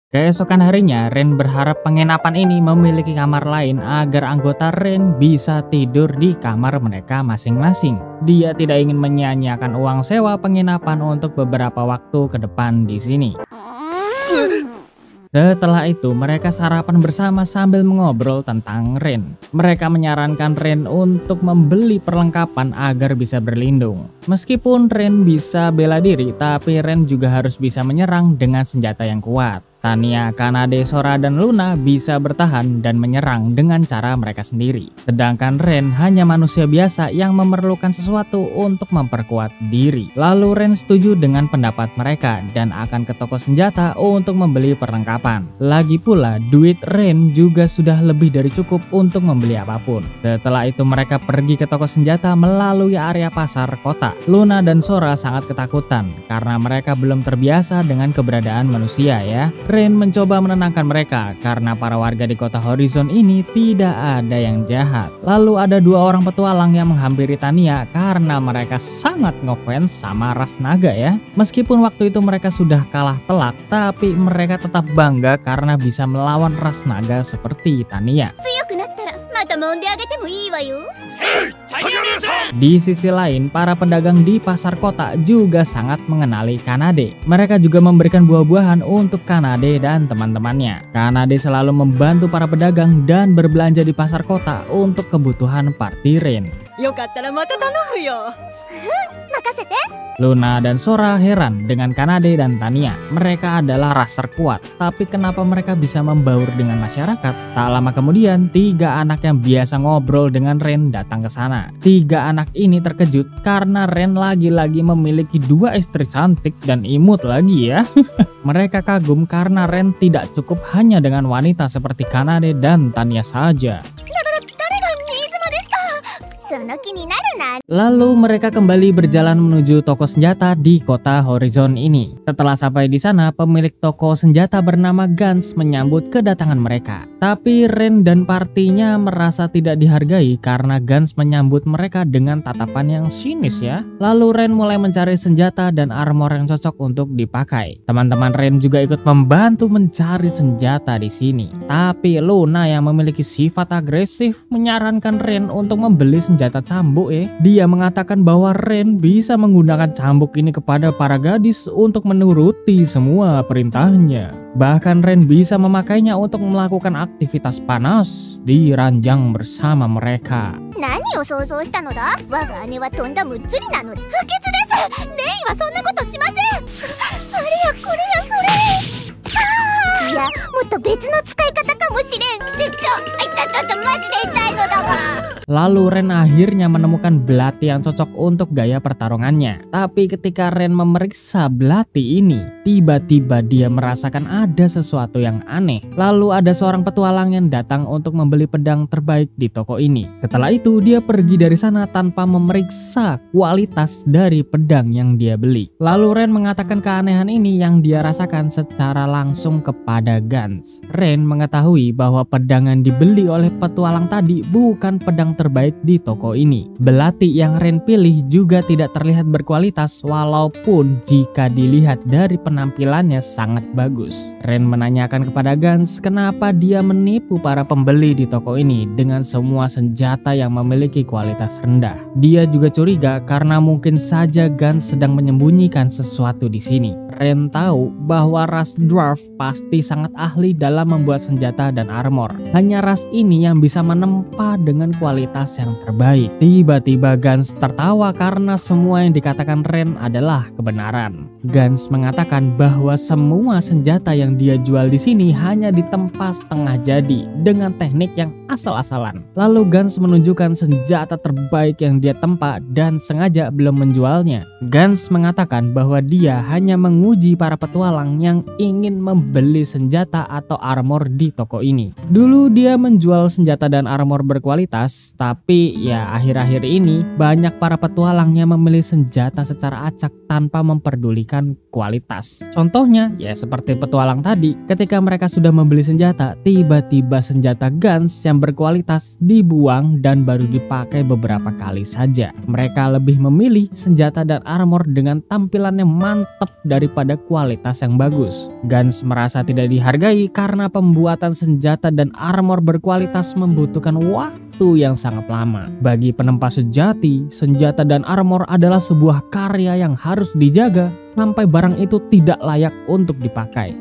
Keesokan harinya, Ren berharap penginapan ini memiliki kamar lain agar anggota Ren bisa tidur di kamar mereka masing-masing. Dia tidak ingin menyia-nyiakan uang sewa penginapan untuk beberapa waktu ke depan di sini. Setelah itu, mereka sarapan bersama sambil mengobrol tentang Ren. Mereka menyarankan Ren untuk membeli perlengkapan agar bisa berlindung. Meskipun Ren bisa bela diri, tapi Ren juga harus bisa menyerang dengan senjata yang kuat. Tanya, Kanade, Sora, dan Luna bisa bertahan dan menyerang dengan cara mereka sendiri. Sedangkan Ren hanya manusia biasa yang memerlukan sesuatu untuk memperkuat diri. Lalu Ren setuju dengan pendapat mereka dan akan ke toko senjata untuk membeli perlengkapan. Lagi pula, duit Ren juga sudah lebih dari cukup untuk membeli apapun. Setelah itu mereka pergi ke toko senjata melalui area pasar kota. Luna dan Sora sangat ketakutan karena mereka belum terbiasa dengan keberadaan manusia ya. Ren mencoba menenangkan mereka karena para warga di kota Horizon ini tidak ada yang jahat. Lalu ada dua orang petualang yang menghampiri Tanya karena mereka sangat ngefans sama ras naga ya. Meskipun waktu itu mereka sudah kalah telak, tapi mereka tetap bangga karena bisa melawan ras naga seperti Tanya. Di sisi lain, para pedagang di pasar kota juga sangat mengenali Kanade. Mereka juga memberikan buah-buahan untuk Kanade dan teman-temannya. Kanade selalu membantu para pedagang dan berbelanja di pasar kota untuk kebutuhan party Ren. Luna dan Sora heran dengan Kanade dan Tanya. Mereka adalah ras terkuat, tapi kenapa mereka bisa membaur dengan masyarakat? Tak lama kemudian, tiga anak yang biasa ngobrol dengan Ren datang ke sana. Tiga anak ini terkejut karena Ren lagi-lagi memiliki dua istri cantik dan imut lagi ya. Mereka kagum karena Ren tidak cukup hanya dengan wanita seperti Kanade dan Tanya saja. Lalu mereka kembali berjalan menuju toko senjata di kota Horizon ini. Setelah sampai di sana, pemilik toko senjata bernama Gans menyambut kedatangan mereka. Tapi Ren dan partinya merasa tidak dihargai karena Gans menyambut mereka dengan tatapan yang sinis ya. Lalu Ren mulai mencari senjata dan armor yang cocok untuk dipakai. Teman-teman Ren juga ikut membantu mencari senjata di sini. Tapi Luna yang memiliki sifat agresif menyarankan Ren untuk membeli senjata cambuk ya. Dia mengatakan bahwa Ren bisa menggunakan cambuk ini kepada para gadis untuk menuruti semua perintahnya. Bahkan Ren bisa memakainya untuk melakukan aktivitas panas di ranjang bersama mereka. Lalu Ren akhirnya menemukan belati yang cocok untuk gaya pertarungannya. Tapi ketika Ren memeriksa belati ini, tiba-tiba dia merasakan ada sesuatu yang aneh. Lalu ada seorang petualang yang datang untuk membeli pedang terbaik di toko ini. Setelah itu dia pergi dari sana tanpa memeriksa kualitas dari pedang yang dia beli. Lalu Ren mengatakan keanehan ini yang dia rasakan secara langsung kepada Gans. Ren mengetahui bahwa pedang yang dibeli oleh petualang tadi bukan pedang terbaik di toko ini. Belati yang Ren pilih juga tidak terlihat berkualitas walaupun jika dilihat dari penampilannya sangat bagus. Ren menanyakan kepada Gans kenapa dia menipu para pembeli di toko ini dengan semua senjata yang memiliki kualitas rendah. Dia juga curiga karena mungkin saja Gans sedang menyembunyikan sesuatu di sini. Ren tahu bahwa ras dwarf pasti sangat ahli dalam membuat senjata dan armor. Hanya ras ini yang bisa menempa dengan kualitas yang terbaik. Tiba-tiba Gans tertawa karena semua yang dikatakan Ren adalah kebenaran. Gans mengatakan bahwa semua senjata yang dia jual di sini hanya ditempa setengah jadi dengan teknik yang asal-asalan. Lalu Gans menunjukkan senjata terbaik yang dia tempa dan sengaja belum menjualnya. Gans mengatakan bahwa dia hanya menguji para petualang yang ingin membeli senjata atau armor di toko ini. Dulu dia menjual senjata senjata dan armor berkualitas, tapi ya akhir-akhir ini banyak para petualang yang memilih senjata secara acak tanpa memperdulikan kualitas. Contohnya ya seperti petualang tadi, ketika mereka sudah membeli senjata, tiba-tiba senjata Guns yang berkualitas dibuang dan baru dipakai beberapa kali saja. Mereka lebih memilih senjata dan armor dengan tampilan yang mantap daripada kualitas yang bagus. Guns merasa tidak dihargai karena pembuatan senjata dan armor berkualitas membutuhkan waktu yang sangat lama. Bagi penempa sejati, senjata dan armor adalah sebuah karya yang harus dijaga sampai barang itu tidak layak untuk dipakai.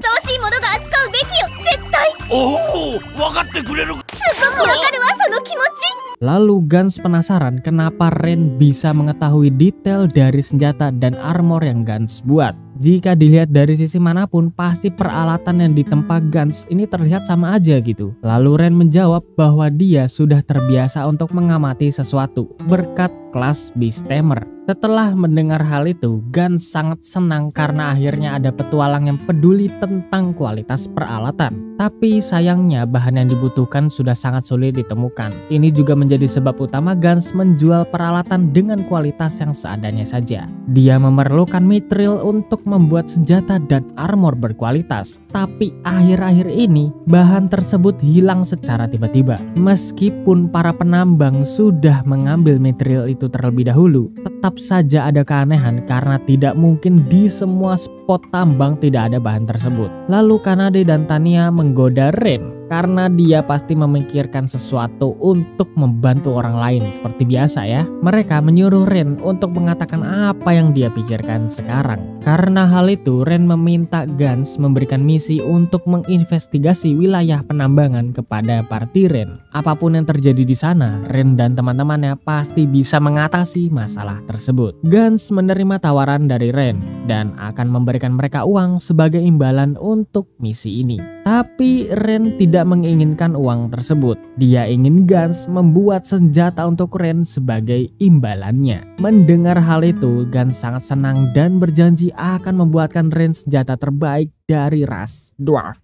Lalu Guns penasaran kenapa Ren bisa mengetahui detail dari senjata dan armor yang Guns buat. Jika dilihat dari sisi manapun, pasti peralatan yang ditempa Guns ini terlihat sama aja gitu. Lalu Ren menjawab bahwa dia sudah terbiasa untuk mengamati sesuatu berkat kelas Beastamer. Setelah mendengar hal itu, Guns sangat senang karena akhirnya ada petualang yang peduli tentang kualitas peralatan. Tapi sayangnya bahan yang dibutuhkan sudah sangat sulit ditemukan. Ini juga menjadi sebab utama Guns menjual peralatan dengan kualitas yang seadanya saja. Dia memerlukan mithril untuk membuat senjata dan armor berkualitas. Tapi akhir-akhir ini bahan tersebut hilang secara tiba-tiba. Meskipun para penambang sudah mengambil mithril itu terlebih dahulu, tetap saja ada keanehan karena tidak mungkin di semua spot tambang tidak ada bahan tersebut. Lalu Kanade dan Tanya menggoda Ren karena dia pasti memikirkan sesuatu untuk membantu orang lain seperti biasa ya. Mereka menyuruh Ren untuk mengatakan apa yang dia pikirkan sekarang. Karena hal itu, Ren meminta Guns memberikan misi untuk menginvestigasi wilayah penambangan kepada party Ren. Apapun yang terjadi di sana, Ren dan teman-temannya pasti bisa mengatasi masalah tersebut. Guns menerima tawaran dari Ren dan akan memberikan mereka uang sebagai imbalan untuk misi ini. Tapi Ren tidak menginginkan uang tersebut. Dia ingin Guns membuat senjata untuk Ren sebagai imbalannya. Mendengar hal itu, Guns sangat senang dan berjanji akan membuatkan Ren senjata terbaik dari ras Dwarf.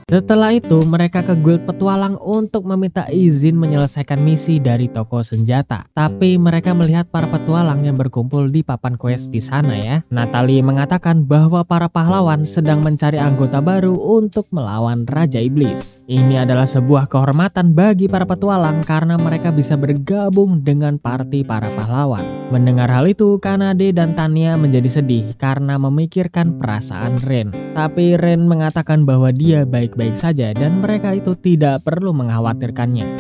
Setelah itu mereka ke guild petualang untuk meminta izin menyelesaikan misi dari toko senjata. Tapi mereka melihat para petualang yang berkumpul di papan quest di sana ya. Natalie mengatakan bahwa para pahlawan sedang mencari anggota baru untuk melawan Raja Iblis. Ini adalah sebuah kehormatan bagi para petualang karena mereka bisa bergabung dengan party para pahlawan. Mendengar hal itu, Kanade dan Tanya menjadi sedih karena memikirkan perasaan Ren. Tapi Ren mengatakan bahwa dia baik-baik saja dan mereka itu tidak perlu mengkhawatirkannya.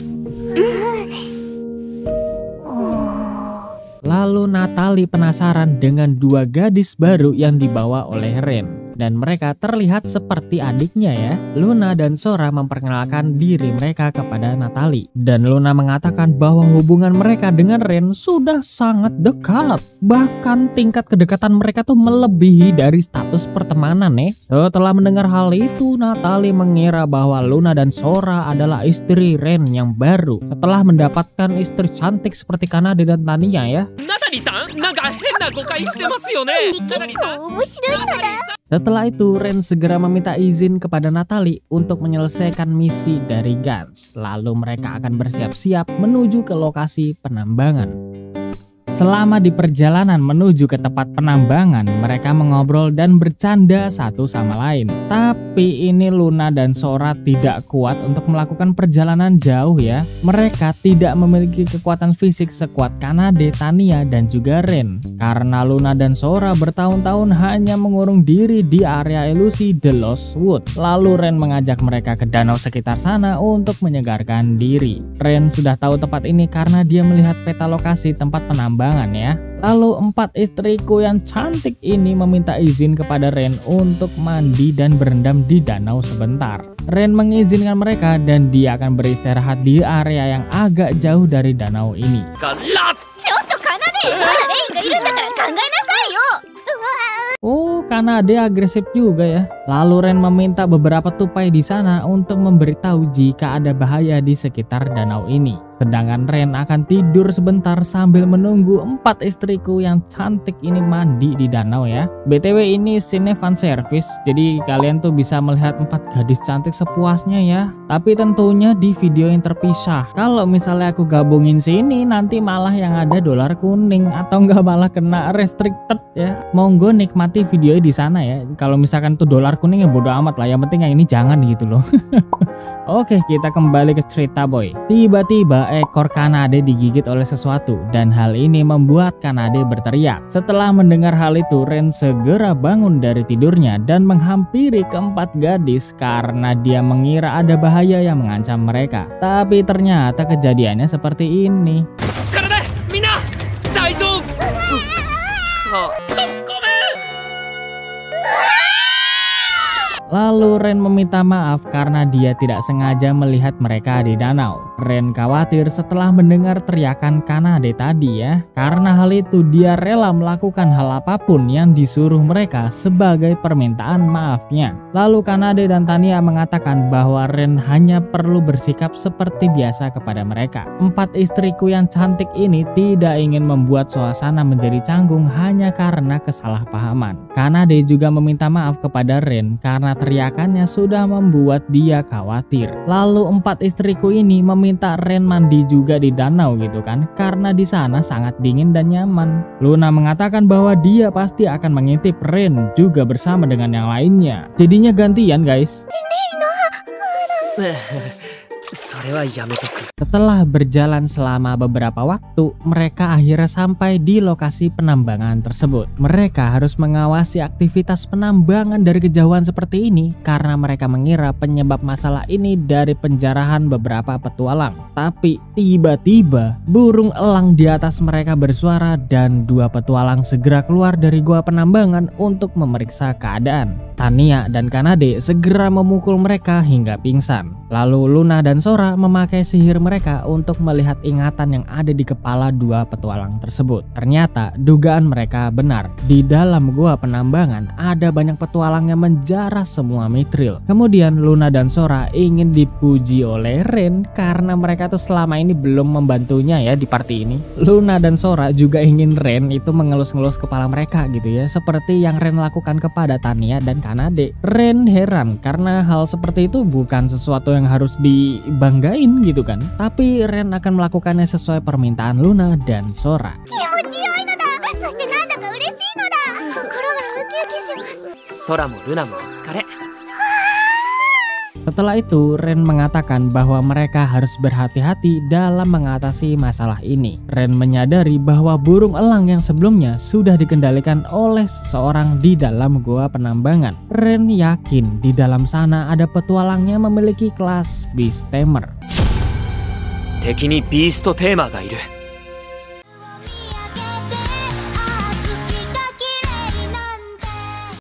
Lalu Natalie penasaran dengan dua gadis baru yang dibawa oleh Ren. Dan mereka terlihat seperti adiknya ya. Luna dan Sora memperkenalkan diri mereka kepada Natalie. Dan Luna mengatakan bahwa hubungan mereka dengan Ren sudah sangat dekat. Bahkan tingkat kedekatan mereka tuh melebihi dari status pertemanan nih. Setelah mendengar hal itu, Natalie mengira bahwa Luna dan Sora adalah istri Ren yang baru. Setelah mendapatkan istri cantik seperti Kanade dan Tanya ya. Setelah itu, Ren segera meminta izin kepada Natalie untuk menyelesaikan misi dari Guns. Lalu mereka akan bersiap-siap menuju ke lokasi penambangan. Selama di perjalanan menuju ke tempat penambangan, mereka mengobrol dan bercanda satu sama lain. Tapi ini Luna dan Sora tidak kuat untuk melakukan perjalanan jauh ya. Mereka tidak memiliki kekuatan fisik sekuat Kanade, Tanya, dan juga Ren. Karena Luna dan Sora bertahun-tahun hanya mengurung diri di area ilusi The Lost Wood. Lalu Ren mengajak mereka ke danau sekitar sana untuk menyegarkan diri. Ren sudah tahu tempat ini karena dia melihat peta lokasi tempat penambangan ya. Lalu 4 istriku yang cantik ini meminta izin kepada Ren untuk mandi dan berendam di danau sebentar. Ren mengizinkan mereka dan dia akan beristirahat di area yang agak jauh dari danau ini. Kanade agresif juga ya. Lalu Ren meminta beberapa tupai di sana untuk memberitahu jika ada bahaya di sekitar danau ini. Sedangkan Ren akan tidur sebentar sambil menunggu 4 istriku yang cantik ini mandi di danau ya. BTW ini scene fan service, jadi kalian tuh bisa melihat 4 gadis cantik sepuasnya ya. Tapi tentunya di video yang terpisah. Kalau misalnya aku gabungin sini, nanti malah yang ada dolar kuning atau enggak malah kena restricted ya. Monggo nikmati videonya di sana ya. Kalau misalkan tuh dolar kuning ya bodo amat lah, yang penting yang ini jangan gitu loh. Oke, kita kembali ke cerita boy. Tiba-tiba ekor Kanade digigit oleh sesuatu dan hal ini membuat Kanade berteriak. Setelah mendengar hal itu, Ren segera bangun dari tidurnya dan menghampiri keempat gadis karena dia mengira ada bahaya yang mengancam mereka. Tapi ternyata kejadiannya seperti ini. Kanade, mina, daijoubu. Lalu Ren meminta maaf karena dia tidak sengaja melihat mereka di danau. Ren khawatir setelah mendengar teriakan Kanade tadi ya. Karena hal itu dia rela melakukan hal apapun yang disuruh mereka sebagai permintaan maafnya. Lalu Kanade dan Tania mengatakan bahwa Ren hanya perlu bersikap seperti biasa kepada mereka. 4 istriku yang cantik ini tidak ingin membuat suasana menjadi canggung hanya karena kesalahpahaman. Kanade juga meminta maaf kepada Ren karena teriakannya sudah membuat dia khawatir. Lalu 4 istriku ini meminta Ren mandi juga di danau gitu kan, karena di sana sangat dingin dan nyaman. Luna mengatakan bahwa dia pasti akan mengintip Ren juga bersama dengan yang lainnya. Jadinya gantian guys. Setelah berjalan selama beberapa waktu, mereka akhirnya sampai di lokasi penambangan tersebut. Mereka harus mengawasi aktivitas penambangan dari kejauhan seperti ini karena mereka mengira penyebab masalah ini dari penjarahan beberapa petualang. Tapi tiba-tiba burung elang di atas mereka bersuara dan 2 petualang segera keluar dari gua penambangan untuk memeriksa keadaan. Tania dan Kanade segera memukul mereka hingga pingsan. Lalu Luna dan Sora memakai sihir mereka untuk melihat ingatan yang ada di kepala 2 petualang tersebut. Ternyata dugaan mereka benar. Di dalam gua penambangan ada banyak petualang yang menjarah semua mithril. Kemudian Luna dan Sora ingin dipuji oleh Ren karena mereka tuh selama ini belum membantunya ya di party ini. Luna dan Sora juga ingin Ren itu mengelus-ngelus kepala mereka gitu ya, seperti yang Ren lakukan kepada Tania dan Kanade. Ren heran karena hal seperti itu bukan sesuatu yang harus dibanggain gitu kan. Tapi Ren akan melakukannya sesuai permintaan Luna dan Sora. Setelah itu, Ren mengatakan bahwa mereka harus berhati-hati dalam mengatasi masalah ini. Ren menyadari bahwa burung elang yang sebelumnya sudah dikendalikan oleh seseorang di dalam gua penambangan. Ren yakin di dalam sana ada petualang yang memiliki kelas Beast Tamer. 敵にビーストテーマーがいる。